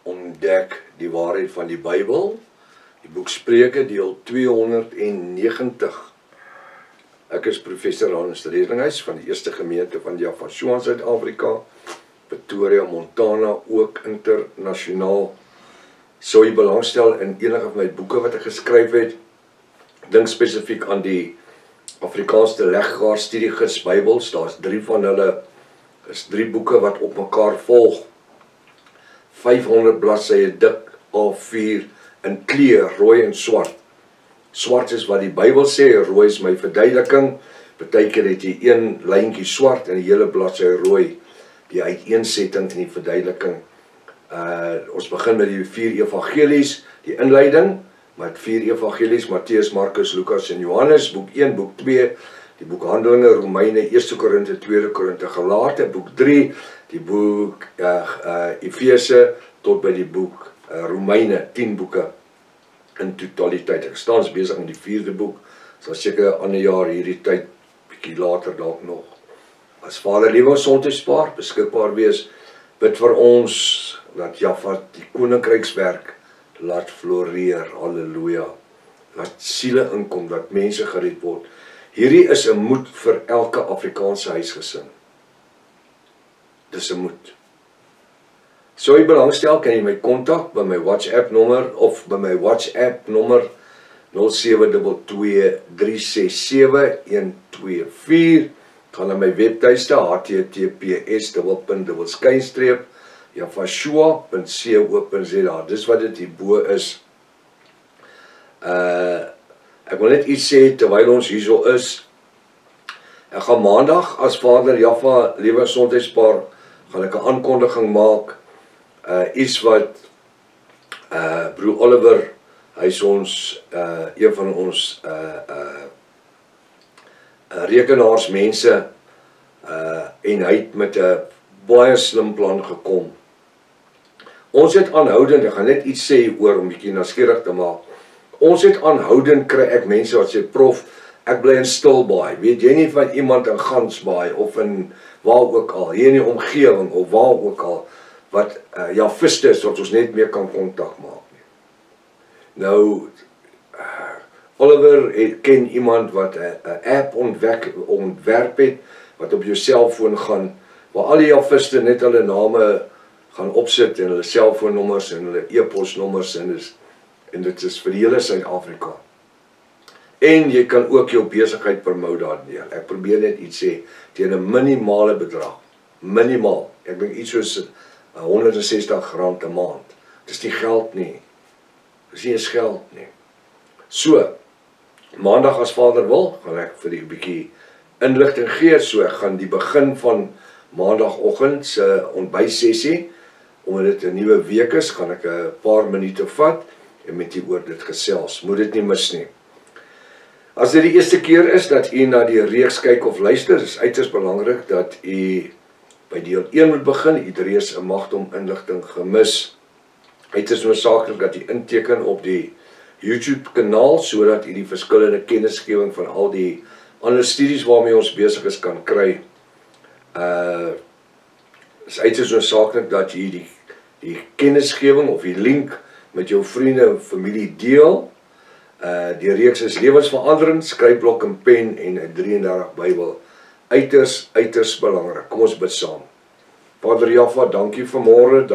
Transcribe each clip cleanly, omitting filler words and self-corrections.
ontdek die waarheid van die Bybel. Die boek Spreuke, deel 290. Ek is professor Hans Redinghuis van die Eerste Gemeente van Jaffa-Shoa in Suid-Afrika, Pretoria, Montana, ook internasionaal. Sou jy belangstel in enige van my boeke wat ek geskryf het, dink spesifiek aan die Afrikaanse leggaar studiegids Bybels, daar's 3 van hulle, is 3 boeke wat op mekaar volg, 500 bladsye dik, A4, in kleur, rooi en swart. Swart is wat die Bybel sê, rooi is my verduideliking, partykeer het jy een lyntjie swart en die hele bladsy rooi, die uiteensetting en die verduideliking. Ons begin met die 4 evangelies, die inleiding, met 4 evangelies, Matteus, Markus, Lukas en Johannes, boek 1, boek 2, die boek Handelinge, Romeine, 1 Korinte, 2 Korinte, Galate, boek 3, die boek Efese, tot by die boek Romeine, 10 boeke in totaliteit. Ek staan besig met die 4de boek, sal seker 'n ander jaar hierdie tyd, bietjie later dalk nog. As Vader liewe ons sondagspaar beskikbaar wees, bid vir ons, dat Jaffa die koninkrykswerk laat floreer, halleluja. Laat siele inkom, dat mense gered word. Hierdie is 'n moed vir elke Afrikaanse huisgesin. Dis 'n moed. Sou jy belangstel, kan jy my kontak by my WhatsApp nommer of by my WhatsApp nommer 0723671124. Gaan na my webtuiste https:// Jaffa-Shoa.co.za. Dis wat dit hierbo is. Ek wil net iets sê terwyl ons hierso is. Ek gaan maandag as Vader Jaffa Liewe Sondagspaar gaan ek 'n aankondiging maak. Iets wat broer Oliver, hy is ons een van ons rekenaarsmense en hy het met 'n baie slim plan gekom. Ons het aanhoudend, ek gaan net iets sê oor om bietjie nuuskierig te maak. Ons het aanhoudend kry ek mense wat sê, prof, ek bly in Stilbaai. Weet jy nie van iemand in Gansbaai of in waar ook al, hier in die omgewing of waar ook al, wat Jafiste is, wat ons net meer kan kontak maak nie. Nou, Oliver ken iemand wat 'n app ontwerp het, wat op jou selfoon gaan, waar al die Jafiste net hulle name gaan opsit en hulle selfoonnommers en hulle e-posnommers en dit is vir die hele Suid-Afrika. En jy kan ook jou besigheid promote daardeur. Ek probeer net iets sê teen 'n minimale bedrag. Minimaal. Ek dink iets soos R160 'n maand. Dis nie geld nie. Dis nie eens geld nie. So, maandag as Vader wil, gaan ek vir die bietjie inligting gee. So ek gaan die begin van maandagoggend se ontbytsessie, omdat dit 'n nuwe week is, gaan ek 'n paar minute vat en met u oor dit gesels. Moet dit nie mis nie. As dit die eerste keer is dat u na die reeks kyk of luister, is uiters belangrik dat u by deel 1 moet begin. U het reeds 'n magdom inligting gemis. Uiters noodsaaklik dat u inteken op die YouTube kanaal, sodat u die verskillende kennisgewing van al die ander studies waarmee ons besig is kan kry. Is uiters noodsaaklik dat jy die kennisgewing of die link met jou vriende en familie deel. Die reeks is lewensveranderend, skryfblok en pen en 'n 33 Bybel. Uiters belangrik. Kom ons bid saam. Vader Jaffa, dankie vanmôre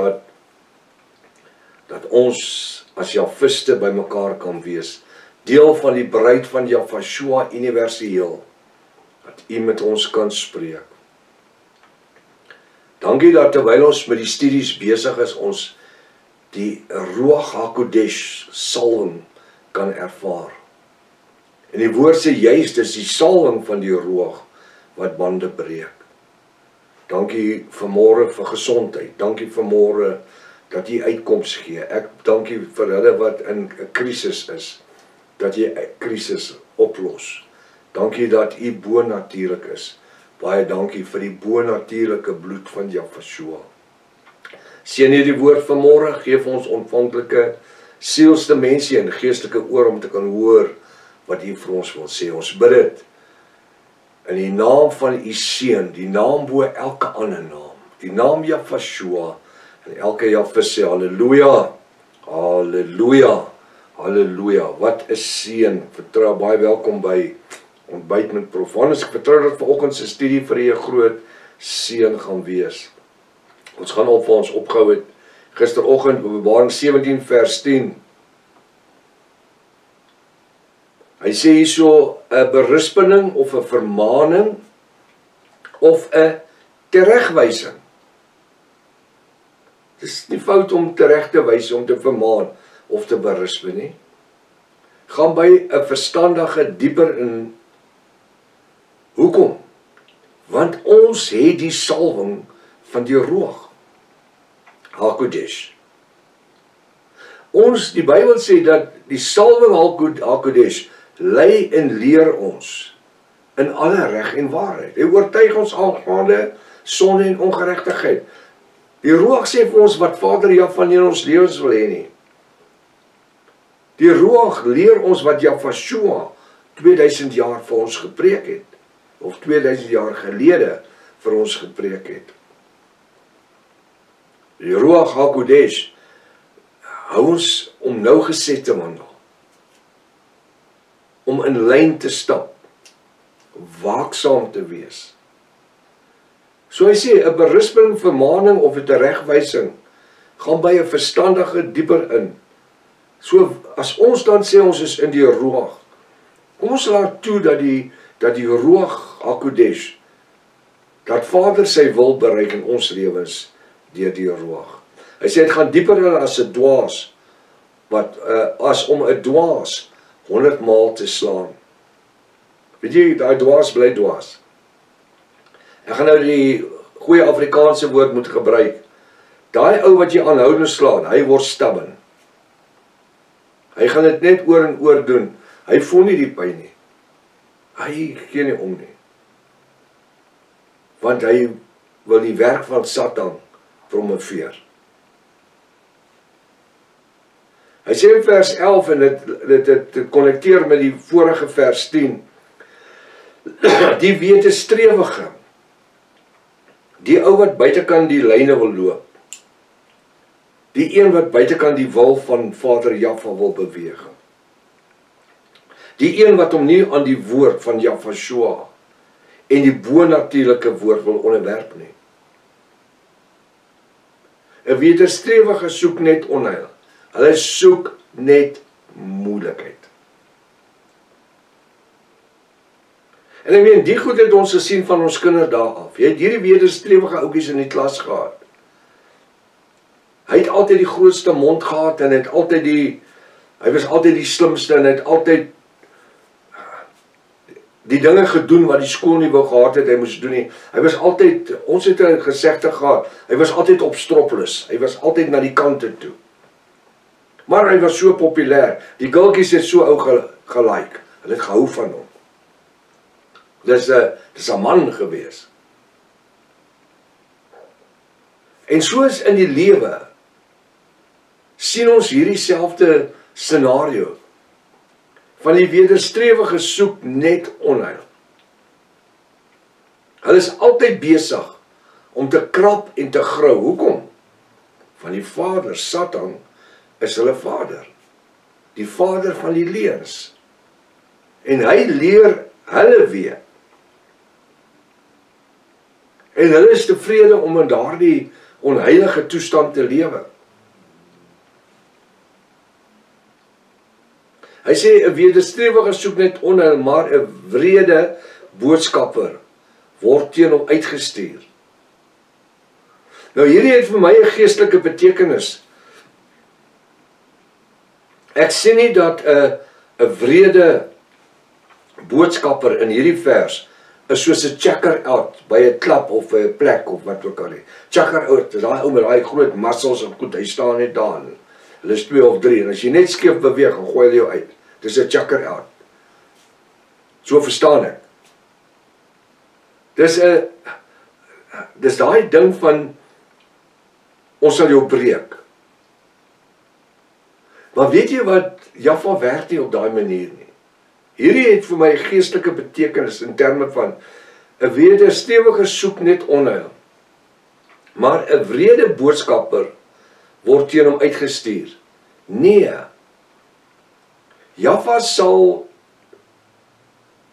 dat ons as Jafiste by mekaar kan wees. Deel van die bruid van Jaffa-Shoa universeel. Dat u met ons kan spreek. Dankie dat terwyl ons met die studies besig is, ons die Ruach HaKodesh salwing kan ervaar. En die woord sê juist, dis die salwing van die Ruach wat bande breek. Dankie vanmôre vir gesondheid. Dankie vanmôre dat jy uitkoms gee. Ek dankie vir hulle wat in 'n krisis is, dat jy 'n krisis oplos. Dankie dat u bonatuurlik is. Baie dankie vir die bonatuurlike bloed van Jaffa-Shoa. Seën hierdie woord vanmôre, gee vir ons ontvanklike sielsdimensie en geestelike oor om te kan hoor wat u vir ons wil sê. Ons bid dit in die naam van u seun, die naam bo elke ander naam, die naam Jaffa-Shoa, En elke Jafis sê halleluja, halleluja, halleluja. Wat 'n seën. Vertrou baie welkom by Ontbyt met Prof. Hannes. Ek vertrou dat vanoggend se studie vir u 'n groot seën gaan wees. Ons gaan op vir ons opgehou het gisteroggend Openbaring 17 vers 10. Hy sê hierso 'n berispeling of 'n vermaaning of 'n teregwysing. Dit is nie fout om tereg te wys, om te vermaan of te berispen nie. Gaan by 'n verstandige dieper in. Hoekom? Want ons het die salwing van die Ruach HaKodesh. Die Bybel sê dat die salwing HaKodesh lei en leer ons in alle reg en waarheid. Hy oortuig ons aangaande sonde en ongeregtigheid. Die Ruach sê vir ons wat Vader Jahwe nie in ons lewens wil hê nie. Die Ruach leer ons wat Yahshua 2000 jaar vir ons gepreek het, of 2000 jaar gelede vir ons gepreek het. Die Ruach HaKodesh hou ons om nougeset te wandel, om in lyn te stap, waaksaam te wees. So hy sê, 'n berispeling, vermaaning of 'n teregwysing gaan by 'n verstandige dieper in. So as ons dan sê ons is in die Ruach, kom ons laat toe dat die Ruach HaKodesh, dat Vader sy wil bereik in ons lewens deur die Ruach. Hy sê dit gaan dieper in as 'n dwaas, as om 'n dwaas 100 maal te slaan. Weet jy, daai dwaas bly dwaas. Ek gaan nou die goeie Afrikaanse woord moet gebruik. Daai ou wat jy aanhoudend slaan, hy word stubborn. Hy gaan dit net oor en oor doen. Hy voel nie die pyn nie. Hy gee nie om nie. Want hy wil die werk van Satan promoveer. Hy sê in vers 11, en dit connecteer met die vorige vers 10, die wederstrewige, die ou wat buitekant die lyne wil loop, die een wat buitekant die wil van Vader Jahwe wil beweeg, die een wat hom nie aan die woord van Yahshua en die bonatuurlike woord wil onderwerp nie. 'n wederstrewige soek net onheil. Hulle soek net moeilikheid. En ek meen, die goed het ons gesien van ons kinderdae af. Jy het hierdie wederstrewige oukies in die klas gehad. Hy het altyd die grootste mond gehad en hy was altyd die slimste en hy het altyd die dinge gedoen wat die skool nie wou gehad het, hy moes doen nie. Hy was altyd, ons het 'n gesegde gehad, hy was altyd op stroplus, hy was altyd na die kante toe. Maar hy was so populêr, die gultjies het so ou gelike, hulle het gehou van hom. Dis 'n man gewees. En soos in die lewe, sien ons hierdie selfde scenario, van die wederstrewige soek net onheil. Hulle is altyd besig om te krap en te grou. Hoekom? Van die vader, Satan, is hulle vader. Die vader van die leuns. En hy leer hulle weer. En hulle is tevrede om in daardie onheilige toestand te lewe. Hy sê, 'n wederstrewige soek net onheil, maar 'n wrede boodskapper word teen hom uitgestuur. Nou hierdie het vir my 'n geestelike betekenis. Ek sien nie dat 'n wrede boodskapper in hierdie vers is soos 'n checker out by 'n klub of 'n plek of wat ook al nie. Checker out, dis daai ou met daai groot muscles en goed, hy staan net daar. Hulle is 2 of 3 en as jy net skief beweeg, dan gooi hulle jou uit. Dis 'n checker out. So verstaan ek. Dis daai ding van ons sal jou breek. Maar weet jy wat, Jahwe werk nie op daai manier nie. Hierdie het vir my geestelike betekenis in terme van 'n wederstrewige soek net onheil. Maar 'n wrede boodskapper word teen hom uitgestuur. Nee. Jaffa sal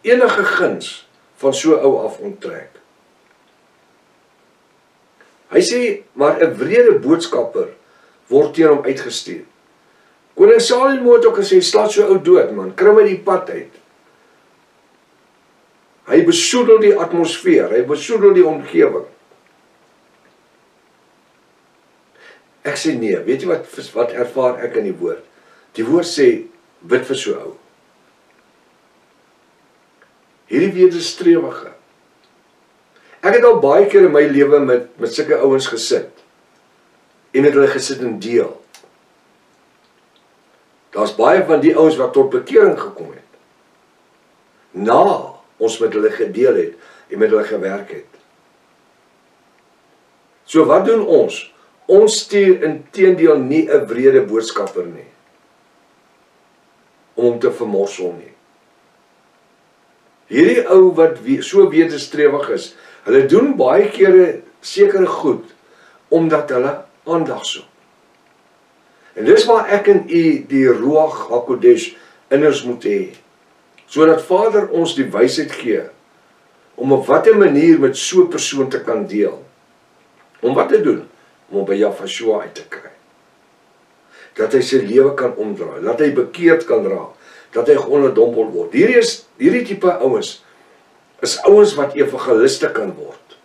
enige guns van so ou af onttrek. Hy sê, maar 'n wrede boodskapper word teen hom uitgestuur. Koning Salomo het ook gesê, slaat so ou dood man, kry my die pad uit. Hy besoedel die atmosfeer, hy besoedel die omgewing. Ek sê nee, weet jy wat ervaar ek in die woord? Die woord sê, bid vir so ou. Hierdie wederstrewige. Ek het al baie keer in my lewe met sulke ouens gesit. En met hulle gesit en deel. Daar's baie van die ouens wat tot bekering gekom het. Na ons met hulle gedeel het en met hulle gewerk het. So wat doen ons? Ons stuur inteendeel nie 'n wrede boodskapper nie. Om hom te vermorsel nie. Hierdie ou wat so wederstrewig is, hulle doen baie kere sekere goed, omdat hulle aandag soek. En dis waar ek en u die Ruach HaKodesh in ons moet hê, sodat Vader ons die wysheid gee, om op watter manier met so 'n persoon te kan deel. Om wat te doen? Om hom by Jaffa uit te kry. Dat hy sy lewe kan omdraai, dat hy bekeerd kan raak, dat hy geonderdompel word. Hierdie tipe ouens is ouens wat evangeliste kan word,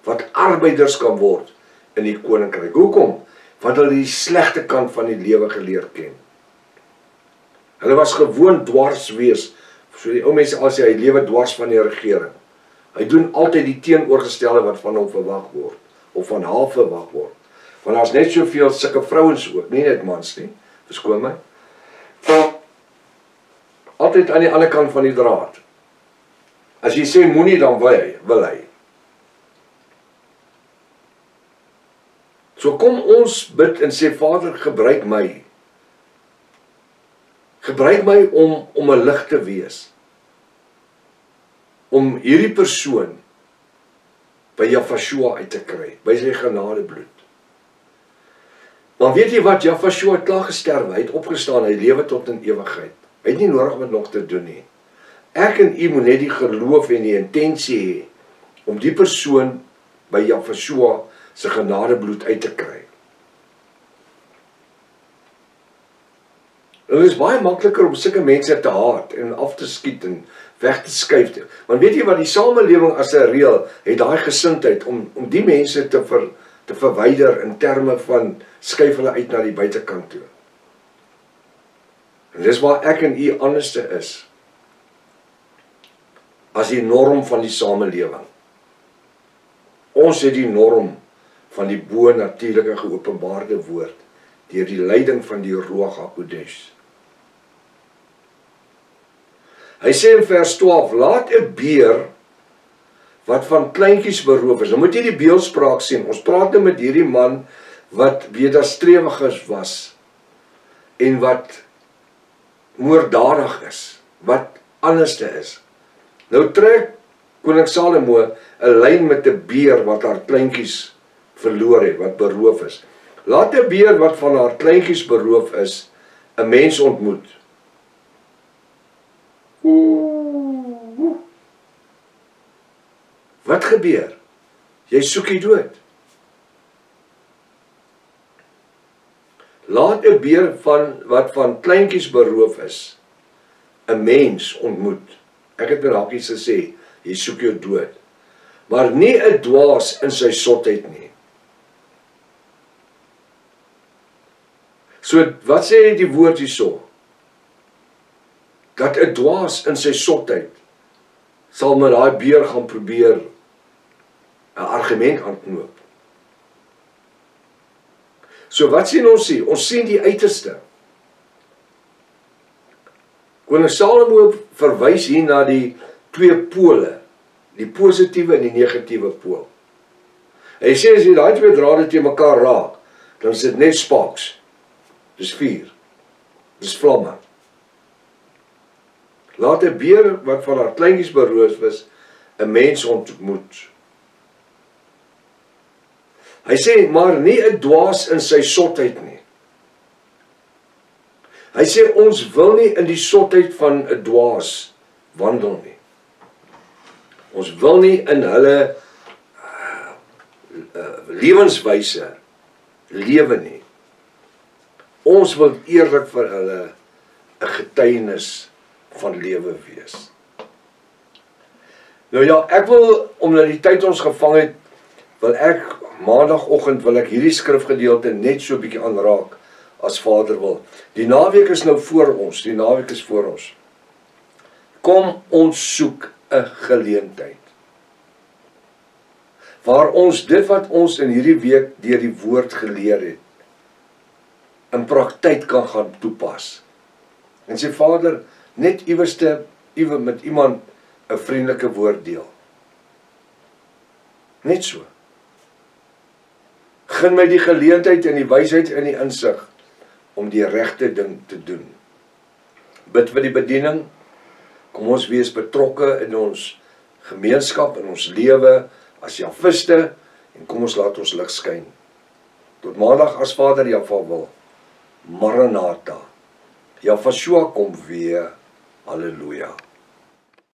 wat arbeiders kan word in die koninkryk. Hoekom? Want hulle die slegte kant van die lewe geleer ken. Hulle was gewoon dwars wees, so die ou mense al sê hy lewe dwars van die regering. Hy doen altyd die teenoorgestelde wat van hom verwag word, of van haar verwag word. Want daar's net soveel sulke vrouens ook, nie net mans nie, verskoon my. Altyd aan die ander kant van die draad. As jy sê moenie, dan wil hy. So kom ons bid en sê, Vader, gebruik my. Gebruik my om 'n lig te wees. Om hierdie persoon by Jaffa uit te kry, by sy genadebloed. Maar weet jy wat, Jaffa het klaar gesterwe, hy het opgestaan, hy lewe tot in ewigheid. Hy het nie nodig met nog te doen nie. Ek en u moet net die geloof en die intensie hê om die persoon by Jaffa se genadebloed uit te kry. En dit is baie makliker om sulke mense te haat en af te skiet en weg te skuif. Want weet jy wat, die samelewing as 'n reël het daai gesindheid om die mense te verwyder in terme van skuif hulle uit na die buitekant toe. En dis waar ek en u anderste is as die norm van die samelewing. Ons het die norm van die bo-natuurlike geopenbaarde woord deur die leiding van die Ruach HaKodesh. Hy sê in vers 12, laat 'n beer wat van kleintjies beroof is. Nou moet jy die beeldspraak sien. Ons praat nou met hierdie man wat wederstrewig was en wat moorddadig is, wat anderste is. Nou trek koning Salomo 'n lyn met 'n beer wat haar kleintjies verloor het, wat beroof is. Laat 'n beer wat van haar kleintjies beroof is, 'n mens ontmoet. Wat gebeur? Jy soek die dood. Laat 'n beer wat van kleintjies beroof is, 'n mens ontmoet. Ek het met hakies gesê, jy soek jou dood. Maar nie 'n dwaas in sy sotheid nie. So, wat sê die woord hierso? Dat 'n dwaas in sy sotheid sal met daai beer gaan probeer 'n argument aanknoop. So wat sien ons hier? Ons sien die uiterste. Koning Salomo verwys hier na die twee pole, die positiewe en die negatiewe pool. Hy sê as jy daai twee drade teen mekaar raak, dan is dit net sparks. Dis vuur. Dis vlamme. Laat 'n beer wat van haar kleintjies beroof is, 'n mens ontmoet. Hy sê, maar nie 'n dwaas in sy sotheid nie. Hy sê, ons wil nie in die sotheid van 'n dwaas wandel nie. Ons wil nie in hulle lewenswyse lewe nie. Ons wil eerlik vir hulle 'n getuienis van lewe wees. Nou ja, ek wil, omdat die tyd ons gevang het, wil ek maandagoggend wil ek hierdie skrifgedeelte net so 'n bietjie aanraak as Vader wil. Die naweek is nou voor ons, die naweek is voor ons. Kom ons soek 'n geleentheid waar ons dit wat ons in hierdie week deur die woord geleer het, in praktyk kan gaan toepas. En sê Vader, net iewers met iemand 'n vriendelike woord deel. Net so. Gun my die geleentheid en die wysheid en die insig om die regte ding te doen. Bid vir die bediening. Kom ons wees betrokke in ons gemeenskap, in ons lewe as javiste, en kom ons laat ons lig skyn. Tot maandag as Vader Jahwe wil. Maranatha. Jahwe kom weer. Halleluja.